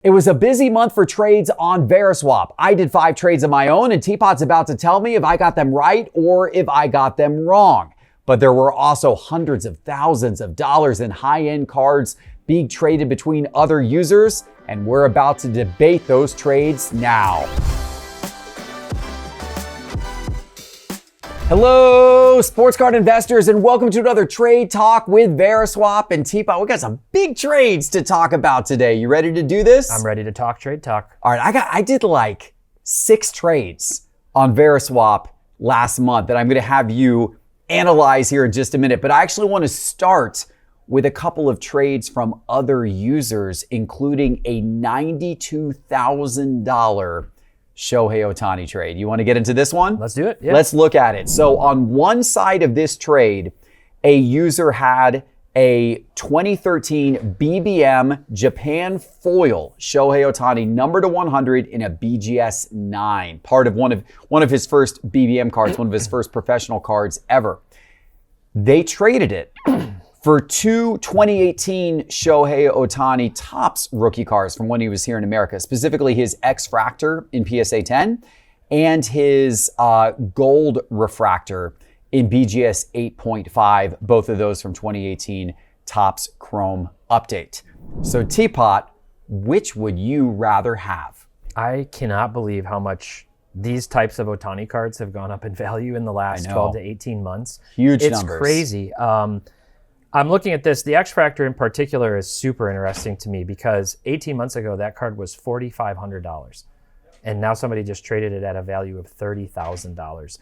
It was a busy month for trades on Veriswap. I did 5 trades of my own, and Teapot's about to tell me if I got them right or if I got them wrong. But there were also hundreds of thousands of dollars in high-end cards being traded between other users, and we're about to debate those trades now. Hello, sports card investors, and welcome to another Trade Talk with Veriswap and Teapot. We got some big trades to talk about today. You ready to do this? I'm ready to talk Trade Talk. All right, I did like 6 trades on Veriswap last month that I'm going to have you analyze here in just a minute. But I actually want to start with a couple of trades from other users, including a $92,000 Shohei Ohtani trade. You want to get into this one? Let's do it. Yeah. Let's look at it. So on one side of this trade, a user had a 2013 BBM Japan foil Shohei Ohtani number to 100 in a BGS 9, part of one of his first BBM cards, one of his first professional cards ever. They traded it for 2 2018 Shohei Ohtani Topps rookie cards from when he was here in America, specifically his X-Fractor in PSA 10 and his Gold Refractor in BGS 8.5, both of those from 2018 Topps Chrome Update. So Teapot, which would you rather have? I cannot believe how much these types of Ohtani cards have gone up in value in the last 12 to 18 months. Huge numbers. It's crazy. I'm looking at this. The X-Fractor in particular is super interesting to me because 18 months ago, that card was $4,500. And now somebody just traded it at a value of $30,000.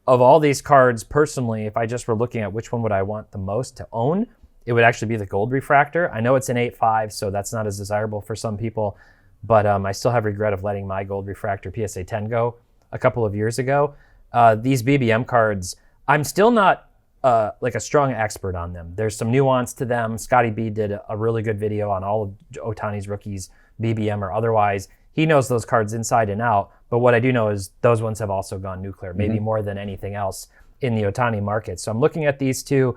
Of all these cards, personally, if I just were looking at which one would I want the most to own, it would actually be the Gold Refractor. I know it's an 8.5, so that's not as desirable for some people, but I still have regret of letting my Gold Refractor PSA 10 go a couple of years ago. These BBM cards, I'm still not like a strong expert on them. There's some nuance to them. Scotty B did a really good video on all of Ohtani's rookies, BBM or otherwise. He knows those cards inside and out, but what I do know is those ones have also gone nuclear, maybe more than anything else in the Ohtani market. So I'm looking at these two.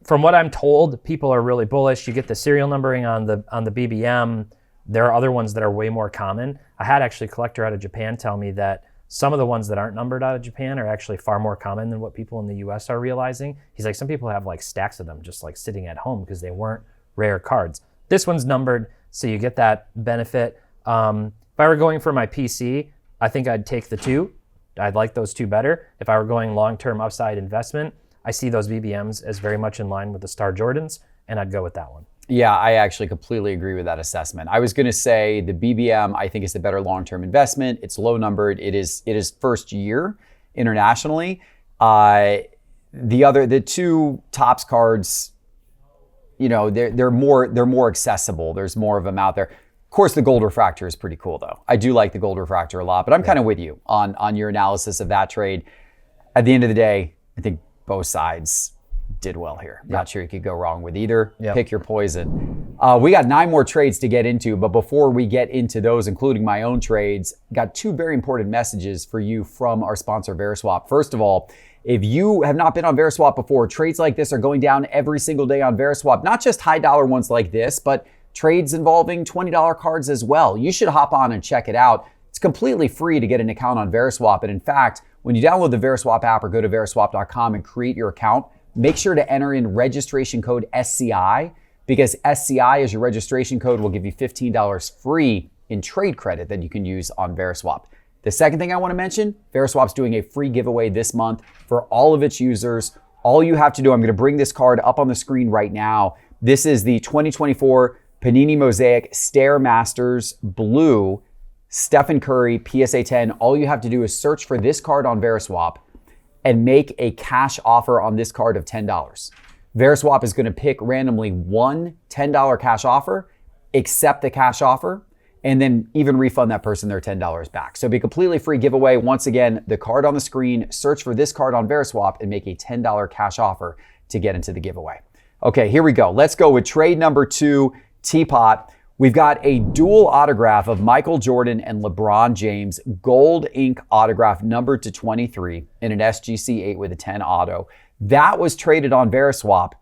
From what I'm told, people are really bullish. You get the serial numbering on the BBM. There are other ones that are way more common. I had actually a collector out of Japan tell me that some of the ones that aren't numbered out of Japan are actually far more common than what people in the US are realizing. He's like, some people have like stacks of them just like sitting at home because they weren't rare cards. This one's numbered, so you get that benefit. If I were going for my PC, I think I'd take the 2. I'd like those 2 better. If I were going long-term upside investment, I see those BBMs as very much in line with the Star Jordans, and I'd go with that one. Yeah, I actually completely agree with that assessment. I was going to say the BBM, I think, is the better long-term investment. It's low numbered. It is first year internationally. The 2 Topps cards, you know, they're more accessible. There's more of them out there. Of course, the Gold Refractor is pretty cool, though. I do like the Gold Refractor a lot, but I'm kind of with you on your analysis of that trade. At the end of the day, I think both sides did well here. Not sure you could go wrong with either. Pick your poison. We got 9 more trades to get into, but before we get into those, including my own trades, got 2 very important messages for you from our sponsor, Veriswap. First of all, if you have not been on Veriswap before, trades like this are going down every single day on Veriswap. Not just high dollar ones like this, but trades involving $20 cards as well. You should hop on and check it out. It's completely free to get an account on Veriswap. And in fact, when you download the Veriswap app or go to veriswap.com and create your account, make sure to enter in registration code SCI, because SCI as your registration code will give you $15 free in trade credit that you can use on Veriswap. The second thing I want to mention, Veriswap's doing a free giveaway this month for all of its users. All you have to do, I'm going to bring this card up on the screen right now. This is the 2024 Panini Mosaic Stairmasters Blue Stephen Curry PSA 10. All you have to do is search for this card on Veriswap and make a cash offer on this card of $10. Veriswap is going to pick randomly one $10 cash offer, accept the cash offer, and then even refund that person their $10 back. So it'll be a completely free giveaway. Once again, the card on the screen, search for this card on Veriswap and make a $10 cash offer to get into the giveaway. Okay, here we go. Let's go with trade number 2, Teapot. We've got a dual autograph of Michael Jordan and LeBron James, gold ink autograph numbered to 23 in an SGC 8 with a 10 auto. That was traded on Veriswap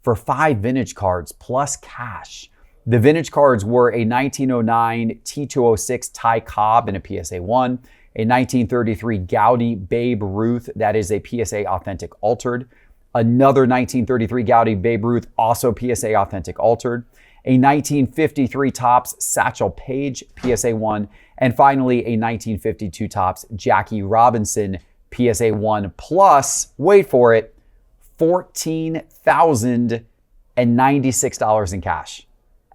for 5 vintage cards plus cash. The vintage cards were a 1909 T206 Ty Cobb in a PSA 1, a 1933 Gaudy Babe Ruth, that is a PSA Authentic Altered, another 1933 Gaudy Babe Ruth, also PSA Authentic Altered, a 1953 Topps Satchel Paige PSA 1, and finally a 1952 Topps Jackie Robinson PSA 1, plus, wait for it, $14,096 in cash.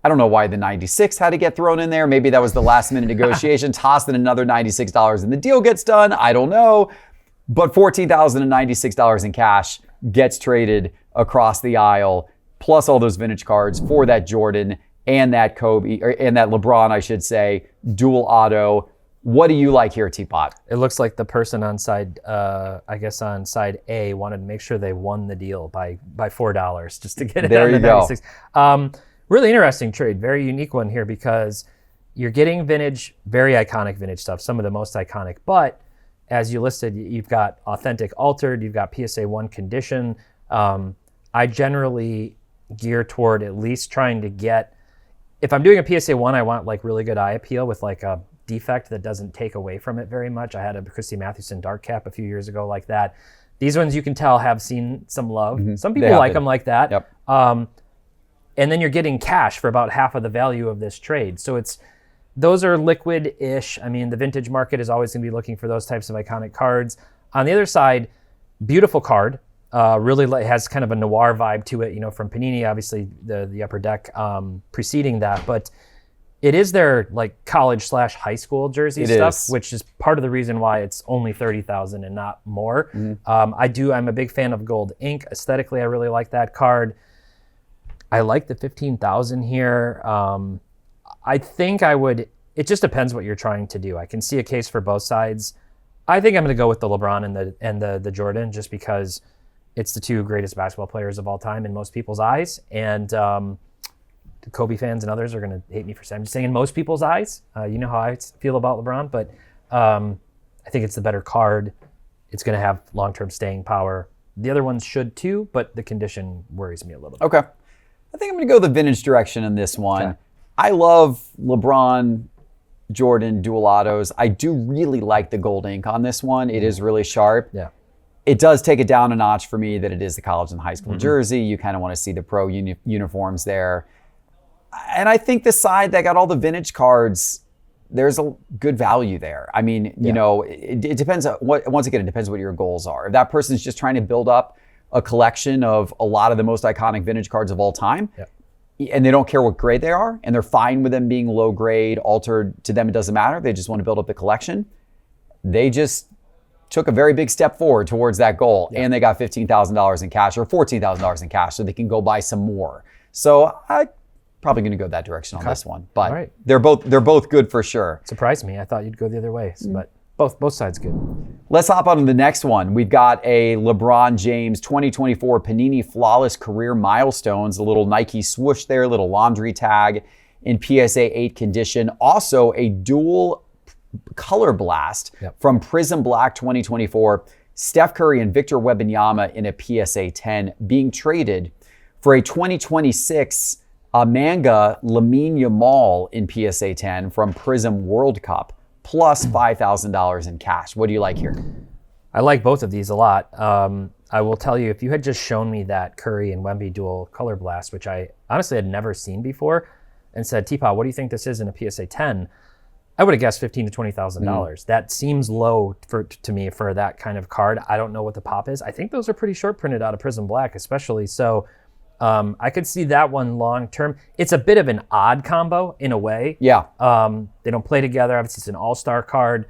I don't know why the 96 had to get thrown in there. Maybe that was the last minute negotiation. Tossed in another $96 and the deal gets done. I don't know. But $14,096 in cash gets traded across the aisle, plus all those vintage cards for that Jordan and that Kobe, and that LeBron, I should say, dual auto. What do you like here, Teapot? It looks like the person on side, I guess on side A, wanted to make sure they won the deal by $4 just to get it there on you the go. 96. Really interesting trade, very unique one here because you're getting vintage, very iconic vintage stuff, some of the most iconic. But as you listed, you've got authentic altered, you've got PSA 1 condition. I generally gear toward at least trying to get, if I'm doing a PSA 1, I want like really good eye appeal with like a defect that doesn't take away from it very much. I had a Christy Mathewson dark cap a few years ago like that. These ones you can tell have seen some love. Some people like them like that. Yep. And then you're getting cash for about half of the value of this trade. So those are liquid-ish. I mean, the vintage market is always going to be looking for those types of iconic cards. On the other side, beautiful card. Really has kind of a noir vibe to it, from Panini, obviously the Upper Deck preceding that. But it is their like college/high school jersey stuff, which is part of the reason why it's only $30,000 and not more. I'm a big fan of gold ink. Aesthetically, I really like that card. I like the $15,000 here. I think I would, it just depends what you're trying to do. I can see a case for both sides. I think I'm going to go with the LeBron and the Jordan just because it's the two greatest basketball players of all time in most people's eyes. And the Kobe fans and others are going to hate me for saying, I'm just saying in most people's eyes. You know how I feel about LeBron, but I think it's the better card. It's going to have long-term staying power. The other ones should too, but the condition worries me a little bit. Okay. I think I'm going to go the vintage direction in this one. Okay. I love LeBron, Jordan, dual autos. I do really like the gold ink on this one. It is really sharp. Yeah. It does take it down a notch for me that it is the college and high school jersey. You kind of want to see the pro uniforms there. And I think the side that got all the vintage cards, there's a good value there. I mean, it depends on once again, it depends what your goals are. If that person's just trying to build up a collection of a lot of the most iconic vintage cards of all time, and they don't care what grade they are, and they're fine with them being low grade, altered, to them it doesn't matter, they just want to build up the collection, they just took a very big step forward towards that goal, and they got $15,000 in cash or $14,000 in cash so they can go buy some more. So I'm probably going to go that direction on this one, but they're both good for sure. Surprised me. I thought you'd go the other way, but both sides good. Let's hop on to the next one. We've got a LeBron James 2024 Panini Flawless Career Milestones, a little Nike swoosh there, a little laundry tag in PSA 8 condition. Also a dual color blast from Prism Black 2024. Steph Curry and Victor Wembanyama in a PSA 10 being traded for a 2026 Manga Lamine Yamal in PSA 10 from Prism World Cup, plus $5,000 in cash. What do you like here? I like both of these a lot. I will tell you, if you had just shown me that Curry and Wemby dual color blast, which I honestly had never seen before, and said, Teapot, what do you think this is in a PSA 10? I would have guessed $15,000 to $20,000. That seems low to me for that kind of card. I don't know what the pop is. I think those are pretty short printed out of Prism Black, especially. So I could see that one long term. It's a bit of an odd combo in a way. Yeah. They don't play together. Obviously, it's an all-star card.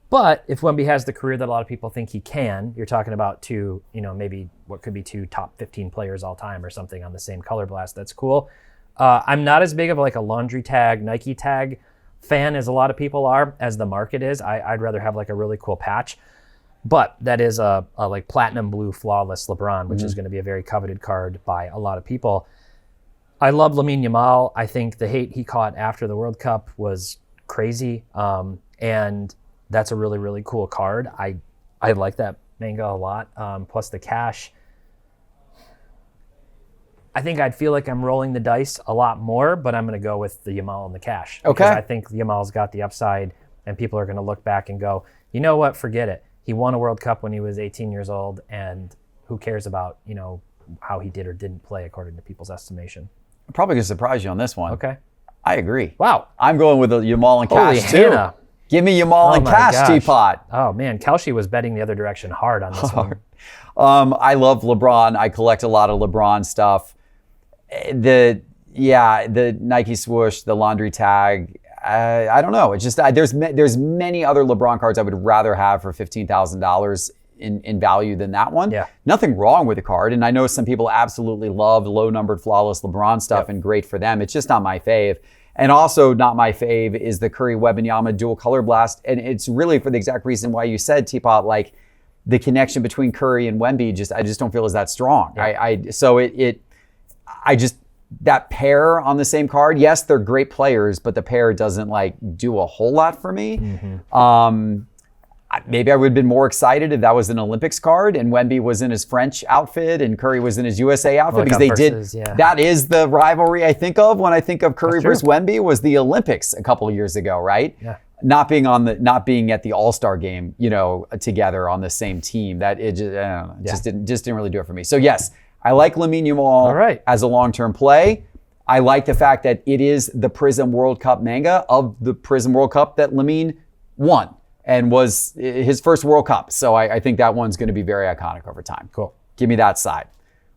But if Wemby has the career that a lot of people think he can, you're talking about two, maybe what could be two top 15 players all time or something on the same color blast. That's cool. I'm not as big of like a laundry tag, Nike tag fan as a lot of people are, as the market is. I'd rather have like a really cool patch. But that is a like platinum blue flawless LeBron, which is going to be a very coveted card by a lot of people. I love Lamine Yamal. I think the hate he caught after the World Cup was crazy. And that's a really, really cool card. I like that manga a lot. Plus the cash. I think I'd feel like I'm rolling the dice a lot more, but I'm going to go with the Yamal and the cash. Okay. Because I think Yamal's got the upside, and people are going to look back and go, you know what, forget it. He won a World Cup when he was 18 years old, and who cares about, how he did or didn't play according to people's estimation. I'm probably going to surprise you on this one. Okay. I agree. Wow. I'm going with the Yamal and Holy cash, too. Hannah. Give me Yamal and my cash, gosh. Teapot. Oh, man. Kelshi was betting the other direction hard on this one. I love LeBron. I collect a lot of LeBron stuff. The Nike swoosh, the laundry tag. I don't know. It's just there's many other LeBron cards I would rather have for $15,000 in value than that one. Yeah. Nothing wrong with the card, and I know some people absolutely love low-numbered, flawless LeBron stuff, and great for them. It's just not my fave. And also not my fave is the Curry Wembanyama dual color blast, and it's really for the exact reason why you said, Teapot, like the connection between Curry and Wemby. I just don't feel is that strong. Yeah. That pair on the same card, yes, they're great players, but the pair doesn't do a whole lot for me. Mm-hmm. Maybe I would have been more excited if that was an Olympics card and Wemby was in his French outfit and Curry was in his USA outfit, because they did. Yeah. That is the rivalry I think of when I think of Curry versus Wemby, was the Olympics a couple of years ago, right? Yeah. Not being at the All-Star game, together on the same team. That it just, I don't know, just didn't really do it for me. So yes, I like Lamine Yamal as a long-term play. I like the fact that it is the Prism World Cup manga of the Prism World Cup that Lamine won and was his first World Cup. So I think that one's going to be very iconic over time. Cool. Give me that side.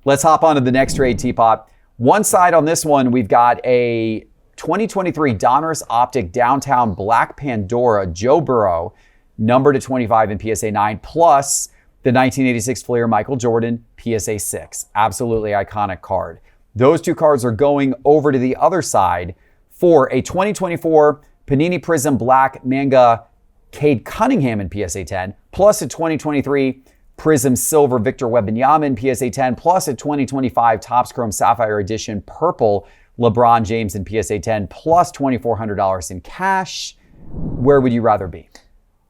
Let's hop on to the next trade, Teapot. One side on this one, we've got a 2023 Donruss Optic Downtown Black Pandora Joe Burrow, numbered to 25 in PSA 9, plus the 1986 Fleer Michael Jordan PSA 6. Absolutely iconic card. Those two cards are going over to the other side for a 2024 Panini Prism Black Manga Cade Cunningham in PSA 10, plus a 2023 Prism Silver Victor Wembanyama in PSA 10, plus a 2025 Topps Chrome Sapphire Edition Purple LeBron James in PSA 10, plus $2,400 in cash. Where would you rather be?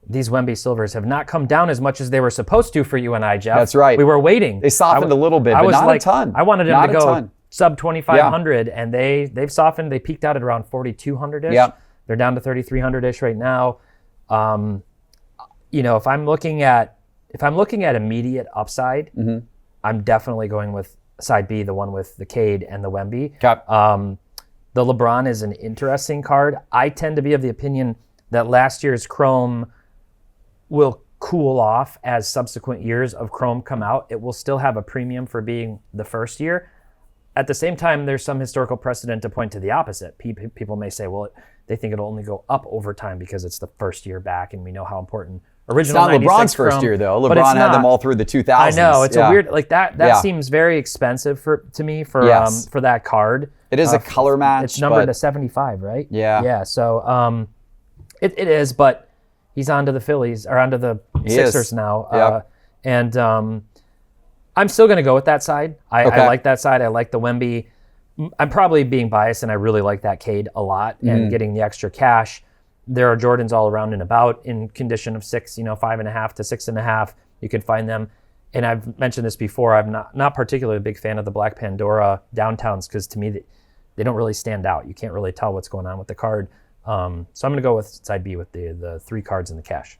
These Wemby Silvers have not come down as much as they were supposed to for you and I, Jeff. That's right. We were waiting. They softened a little bit, but not a ton. I wanted them Not to a go ton. sub 2,500, and they've softened. They peaked out at around 4,200-ish. Yep. They're down to 3,300-ish right now. If I'm looking at immediate upside, I'm definitely going with side B, the one with the Cade and the Wemby. Okay. The LeBron is an interesting card. I tend to be of the opinion that last year's Chrome will cool off as subsequent years of Chrome come out. It will still have a premium for being the first year. At the same time, there's some historical precedent to point to the opposite. People may say, well, they think it'll only go up over time because it's the first year back, and we know how important original It's not 96 LeBron's first Chrome, year, though. but it's LeBron had them not. all through the 2000s. I know. It's a weird, that Yeah. seems very expensive to me for that card. It is a color match. It's numbered but to 75, right? Yeah. Yeah. So it is, but he's on to the Phillies, or onto the Sixers now. Yep. And I'm still going to go with that side. I like that side. I like the Wemby. I'm probably being biased, and I really like that Cade a lot, and getting the extra cash. There are Jordans all around and about in condition of 6, 5.5 to 6.5. You can find them. And I've mentioned this before. I'm not particularly a big fan of the Black Pandora downtowns, because to me, they don't really stand out. You can't really tell what's going on with the card. So I'm going to go with side B with the 3 cards and the cash.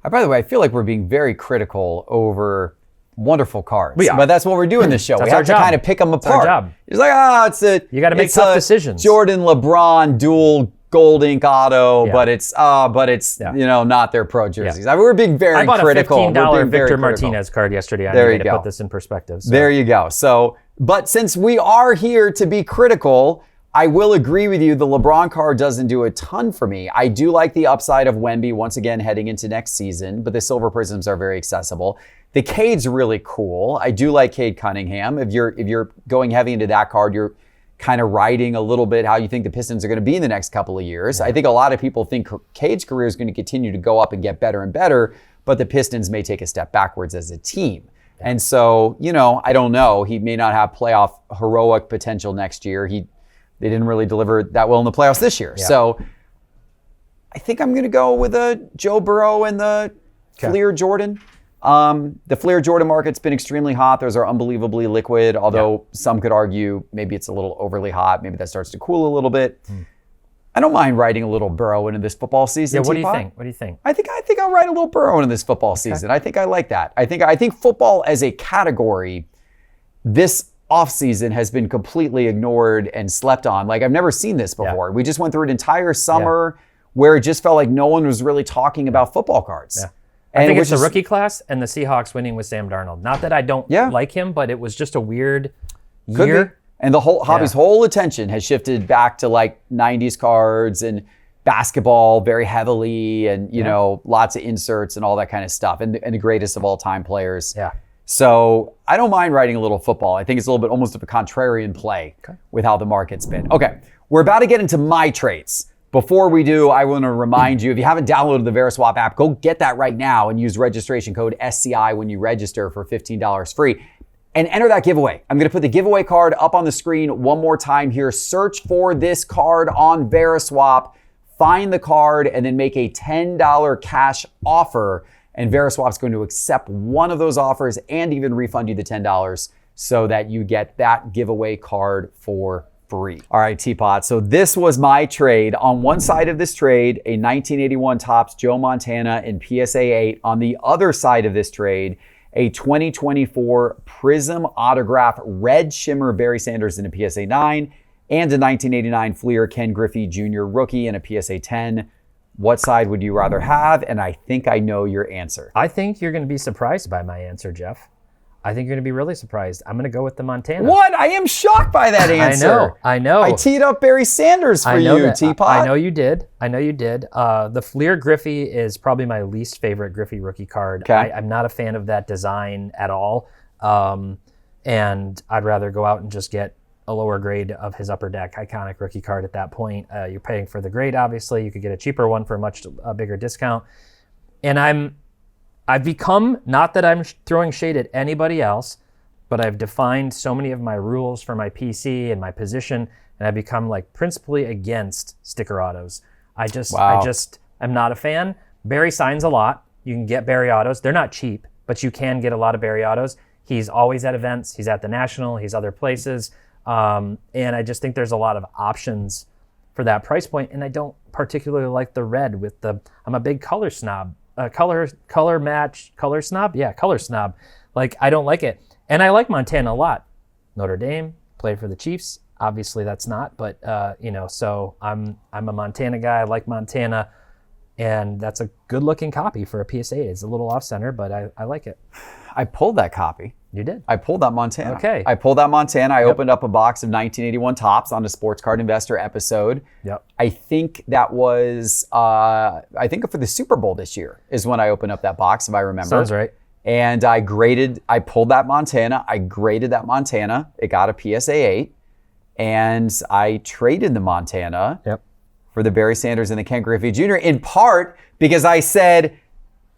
By the way, I feel like we're being very critical over wonderful cards. We are. But that's what we're doing this show. We That's have our to job. kind of pick them That's apart. our job. It's like, You gotta make it's tough a decisions. Jordan, LeBron, dual gold ink auto, Yeah. but it's not their pro jerseys. I mean, we're being very I bought critical. a We're $15 being very Victor critical. Martinez card yesterday. I There needed you to go. put this in perspective. So. There you go. So, but since we are here to be critical, I will agree with you. The LeBron card doesn't do a ton for me. I do like the upside of Wemby once again heading into next season, but the silver prisms are very accessible. The Cade's really cool. I do like Cade Cunningham. If you're going heavy into that card, you're kind of riding a little bit how you think the Pistons are going to be in the next couple of years. Yeah. I think a lot of people think Cade's career is going to continue to go up and get better and better, but the Pistons may take a step backwards as a team. And so, I don't know. He may not have playoff heroic potential next year. They didn't really deliver that well in the playoffs this year. Yeah. So I think I'm going to go with a Joe Burrow and the Fleer Jordan. The Fleer Jordan market's been extremely hot. Those are unbelievably liquid, although some could argue maybe it's a little overly hot. Maybe that starts to cool a little bit. I don't mind riding a little Burrow into this football season. Yeah, what do you think? What do you think? I think I'll ride a little Burrow into this football season. I think I like that. I think football as a category this offseason has been completely ignored and slept on. Like, I've never seen this before. We just went through an entire summer where it just felt like no one was really talking about football cards. Yeah. I think it's the rookie class and the Seahawks winning with Sam Darnold. Not that I don't like him, but it was just a weird year. And the whole hobby's whole attention has shifted back to like 90s cards and basketball very heavily, and you know, lots of inserts and all that kind of stuff, and the greatest of all time players. Yeah. So I don't mind writing a little football. I think it's a little bit almost of a contrarian play with how the market's been. Okay, we're about to get into my trades. Before we do, I want to remind you, if you haven't downloaded the Veriswap app, go get that right now and use registration code SCI when you register for $15 free. And enter that giveaway. I'm going to put the giveaway card up on the screen one more time here. Search for this card on Veriswap, find the card, and then make a $10 cash offer. And Veriswap's going to accept one of those offers and even refund you the $10 so that you get that giveaway card for free. All right, Teapot. So this was my trade. On one side of this trade, a 1981 Topps Joe Montana in PSA 8. On the other side of this trade, a 2024 Prism Autograph Red Shimmer Barry Sanders in a PSA 9, and a 1989 Fleer Ken Griffey Jr. rookie in a PSA 10. What side would you rather have? And I think I know your answer. I think you're going to be surprised by my answer, Jeff. I think you're going to be really surprised. I'm going to go with the Montana. What? I am shocked by that answer. I know. I teed up Barry Sanders for you, Teapot. I know you did. The Fleer Griffey is probably my least favorite Griffey rookie card. Okay. I'm not a fan of that design at all. And I'd rather go out and just get a lower grade of his Upper Deck iconic rookie card at that point. You're paying for the grade, obviously. You could get a cheaper one for a much bigger discount. And I've become, not that I'm throwing shade at anybody else, but I've defined so many of my rules for my PC and my position, and I've become like principally against sticker autos. I just am not a fan. Barry signs a lot. You can get Barry autos. They're not cheap, but you can get a lot of Barry autos. He's always at events. He's at the National. He's other places. And I just think there's a lot of options for that price point. And I don't particularly like the red with I'm a big color snob. Color snob. Like, I don't like it. And I like Montana a lot. Notre Dame, played for the Chiefs. Obviously that's not, but so I'm a Montana guy. I like Montana, and that's a good looking copy for a PSA. It's a little off center, but I like it. I pulled that copy. You did? I pulled that Montana. Okay. I pulled that Montana. I opened up a box of 1981 Topps on the Sports Card Investor episode. Yep. I think that was, for the Super Bowl this year is when I opened up that box, if I remember. Sounds right. And I pulled that Montana. I graded that Montana. It got a PSA 8. And I traded the Montana for the Barry Sanders and the Ken Griffey Jr. in part because I said,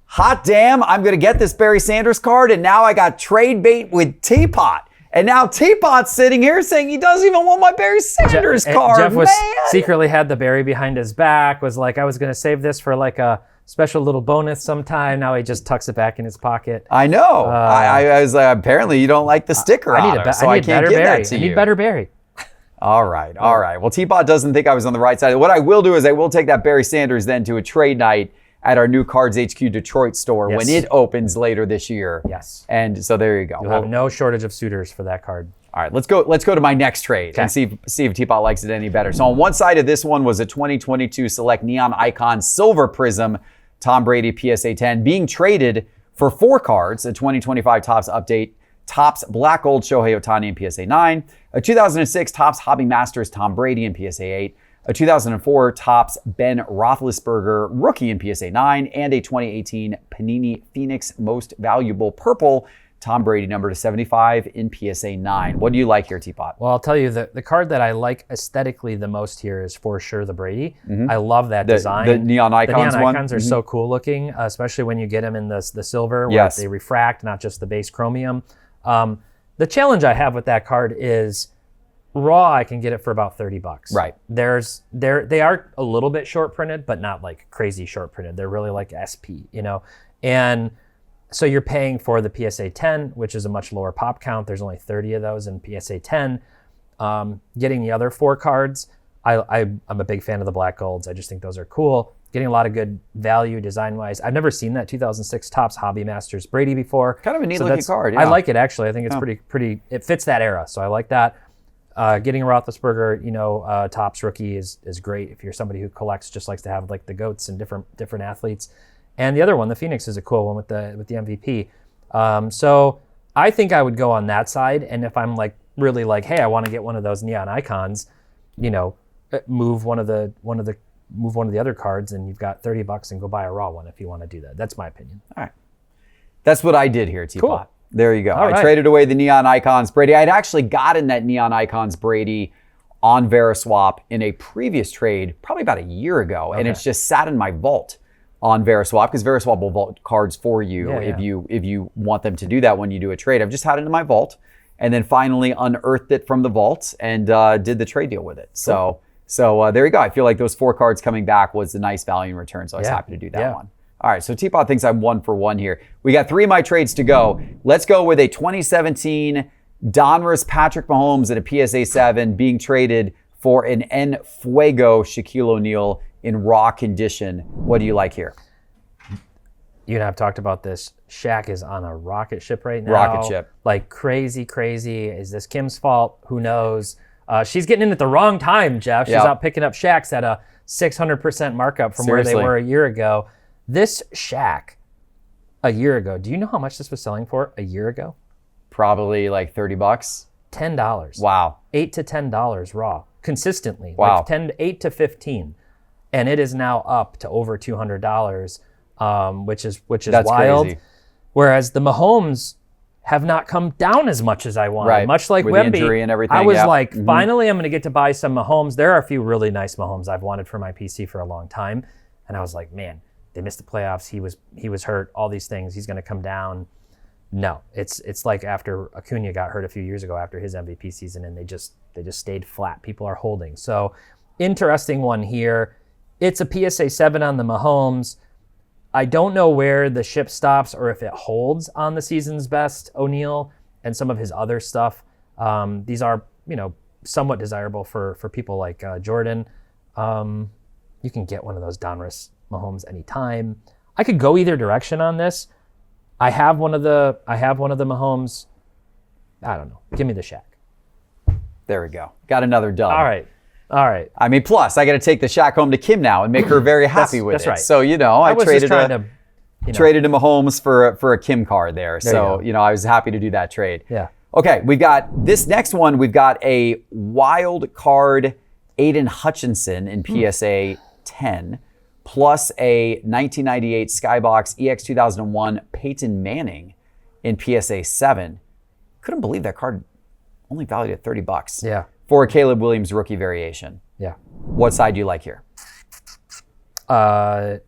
hot damn, I'm going to get this Barry Sanders card, and now I got trade bait with Teapot. And now Teapot's sitting here saying he doesn't even want my Barry Sanders card, Jeff was secretly had the Barry behind his back, was like, I was going to save this for like a special little bonus sometime. Now he just tucks it back in his pocket. I know. I was like, apparently you don't like the sticker on it, so I can't give that to you. I need better Barry. All right. Well, Teapot doesn't think I was on the right side. What I will do is I will take that Barry Sanders then to a trade night at our new Cards HQ Detroit store when it opens later this year. Yes. And so there you go. You'll have no shortage of suitors for that card. All right, let's go to my next trade and see if Teapot likes it any better. So on one side of this one was a 2022 Select Neon Icon Silver Prism Tom Brady PSA 10 being traded for 4 cards, a 2025 Topps Update, Topps Black Gold Shohei Ohtani in PSA 9, a 2006 Topps Hobby Masters Tom Brady in PSA 8, a 2004 Topps Ben Roethlisberger Rookie in PSA 9, and a 2018 Panini Phoenix Most Valuable Purple Tom Brady number to 75 in PSA 9. What do you like here, Teapot? Well, I'll tell you, the card that I like aesthetically the most here is for sure the Brady. I love that design. The neon icons The neon one? icons are so cool looking, especially when you get them in the silver where they refract, not just the base chromium. The challenge I have with that card is raw, I can get it for about $30. Right. They are a little bit short printed, but not like crazy short printed. They're really like SP, and So you're paying for the PSA 10, which is a much lower pop count. There's only 30 of those in PSA 10. Getting the other 4 cards, I'm a big fan of the black golds. I just think those are cool. Getting a lot of good value design-wise. I've never seen that 2006 Topps Hobby Masters Brady before. Kind of a neat-looking card, yeah. I like it, actually. I think it's pretty. It fits that era, so I like that. Getting a Roethlisberger, Topps rookie is great if you're somebody who collects, just likes to have like the GOATs and different athletes. And the other one, the Phoenix, is a cool one with the MVP. So I think I would go on that side. And if I'm like really like, hey, I want to get one of those neon icons, move one of the other cards, and you've got $30 and go buy a raw one if you want to do that. That's my opinion. All right. That's what I did here, Teapot. Cool. There you go. All I right. traded away the Neon Icons Brady. I'd actually gotten that Neon Icons Brady on Veriswap in a previous trade, probably about a year ago, and it's just sat in my vault on Veriswap, because Veriswap will vault cards for you if you want them to do that when you do a trade. I've just had it in my vault, and then finally unearthed it from the vault and did the trade deal with it. Cool. So there you go. I feel like those 4 cards coming back was a nice value in return, so I was happy to do that one. All right, so Teapot thinks I'm 1 for 1 here. We got 3 of my trades to go. Let's go with a 2017 Donruss Patrick Mahomes at a PSA 7 being traded for an En Fuego Shaquille O'Neal in raw condition. What do you like here? You and I have talked about this. Shaq is on a rocket ship right now. Rocket ship. Like crazy. Is this Kim's fault? Who knows? She's getting in at the wrong time, Jeff. She's out picking up Shaqs at a 600% markup from where they were a year ago. This Shaq, a year ago, do you know how much this was selling for a year ago? Probably like $30. $10. Wow. $8 to $10 raw, consistently. Wow. Like 8 to 15. And it is now up to over $200, which is That's wild. Crazy. Whereas the Mahomes have not come down as much as I wanted. Right. Much like with Wemby, the injury and everything. I was like, finally, I'm going to get to buy some Mahomes. There are a few really nice Mahomes I've wanted for my PC for a long time, and I was like, man, they missed the playoffs. He was hurt. All these things. He's going to come down. No, it's like after Acuna got hurt a few years ago after his MVP season, and they just stayed flat. People are holding. So interesting one here. It's a PSA 7 on the Mahomes. I don't know where the ship stops or if it holds on the season's best O'Neal and some of his other stuff. These are, somewhat desirable for people like Jordan. You can get one of those Donruss Mahomes anytime. I could go either direction on this. I have one of the Mahomes. I don't know. Give me the Shaq. There we go. Got another dub. All right. I mean, plus I got to take the Shaq home to Kim now and make her very happy with that's it. right. So I was traded just trying to, traded to Mahomes for a Kim card there. So I was happy to do that trade. Yeah. Okay, we've got this next one. We've got a wild card Aiden Hutchinson in PSA 10, plus a 1998 Skybox EX 2001 Peyton Manning in PSA 7. Couldn't believe that card only valued at $30. Yeah. For a Caleb Williams rookie variation. Yeah. What side do you like here? For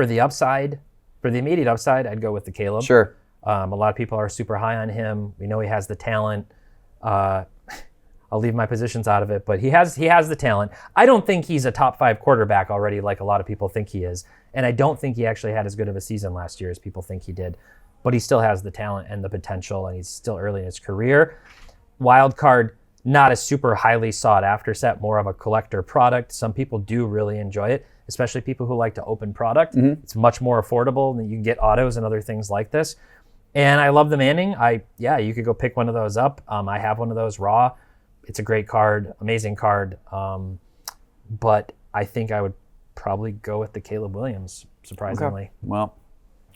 the upside, for the immediate upside, I'd go with the Caleb. Sure. A lot of people are super high on him. We know he has the talent. I'll leave my positions out of it, but he has the talent. I don't think he's a top 5 quarterback already like a lot of people think he is. And I don't think he actually had as good of a season last year as people think he did. But he still has the talent and the potential, and he's still early in his career. Wild card, not a super highly sought after set, more of a collector product. Some people do really enjoy it, especially people who like to open product. Mm-hmm. It's much more affordable, and you can get autos and other things like this. And I love the Manning. You could go pick one of those up. I have one of those raw. It's a great card, amazing card. But I think I would probably go with the Caleb Williams, surprisingly. Okay. Well,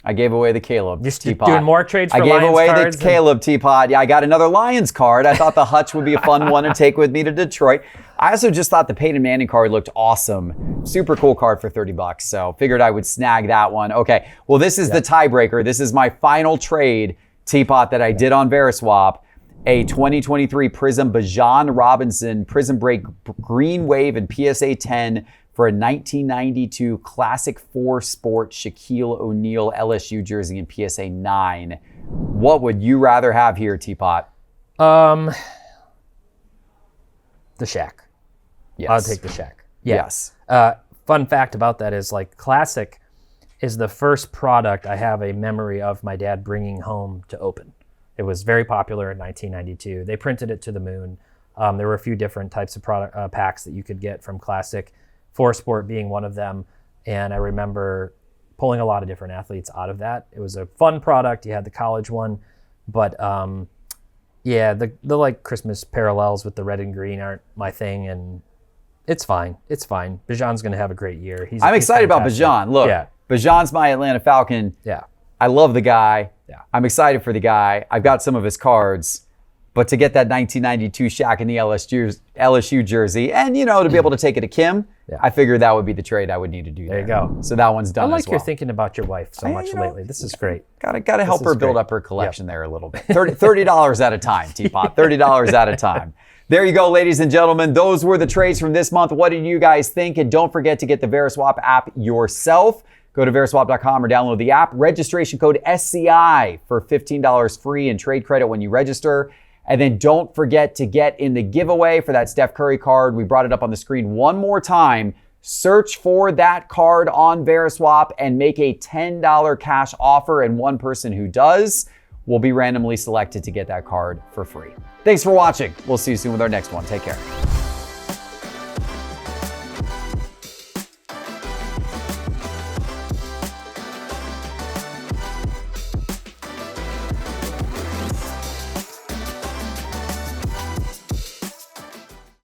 I gave away the Caleb teapot. Doing more trades for Lions cards. I gave away the Caleb teapot. Yeah, I got another Lions card. I thought the Hutch would be a fun one to take with me to Detroit. I also just thought the Peyton Manning card looked awesome. Super cool card for $30. So figured I would snag that one. Okay, well, this is the tiebreaker. This is my final trade teapot that I did on Veriswap. A 2023 Prism Bijan Robinson Prism Break Green Wave and PSA 10 for a 1992 Classic 4 Sport Shaquille O'Neal LSU jersey in PSA 9. What would you rather have here, Teapot? The Shaq. Yes. I'll take the Shaq. Yeah. Yes. Fun fact about that is like Classic is the first product I have a memory of my dad bringing home to open. It was very popular in 1992. They printed it to the moon. There were a few different types of product packs that you could get from Classic, For Sport being one of them. And I remember pulling a lot of different athletes out of that. It was a fun product. You had the college one, but yeah, the like Christmas parallels with the red and green aren't my thing, and it's fine. It's fine. Bijan's going to have a great year. I'm excited about Bijan. Look, yeah. Bijan's my Atlanta Falcon. Yeah. I love the guy. Yeah. I'm excited for the guy. I've got some of his cards. But to get that 1992 Shaq in the LSU jersey and, to be able to take it to Kim, Yeah. I figured that would be the trade I would need to do There you go. So that one's done I like as well. you're thinking about your wife so much lately. This is great. Gotta help This her is build great. up her collection there a little bit. $30 at a time, Teapot. $30 at a time. There you go, ladies and gentlemen. Those were the trades from this month. What did you guys think? And don't forget to get the Veriswap app yourself. Go to Veriswap.com or download the app. Registration code SCI for $15 free in trade credit when you register. And then don't forget to get in the giveaway for that Steph Curry card. We brought it up on the screen one more time. Search for that card on Veriswap and make a $10 cash offer. And one person who does will be randomly selected to get that card for free. Thanks for watching. We'll see you soon with our next one. Take care.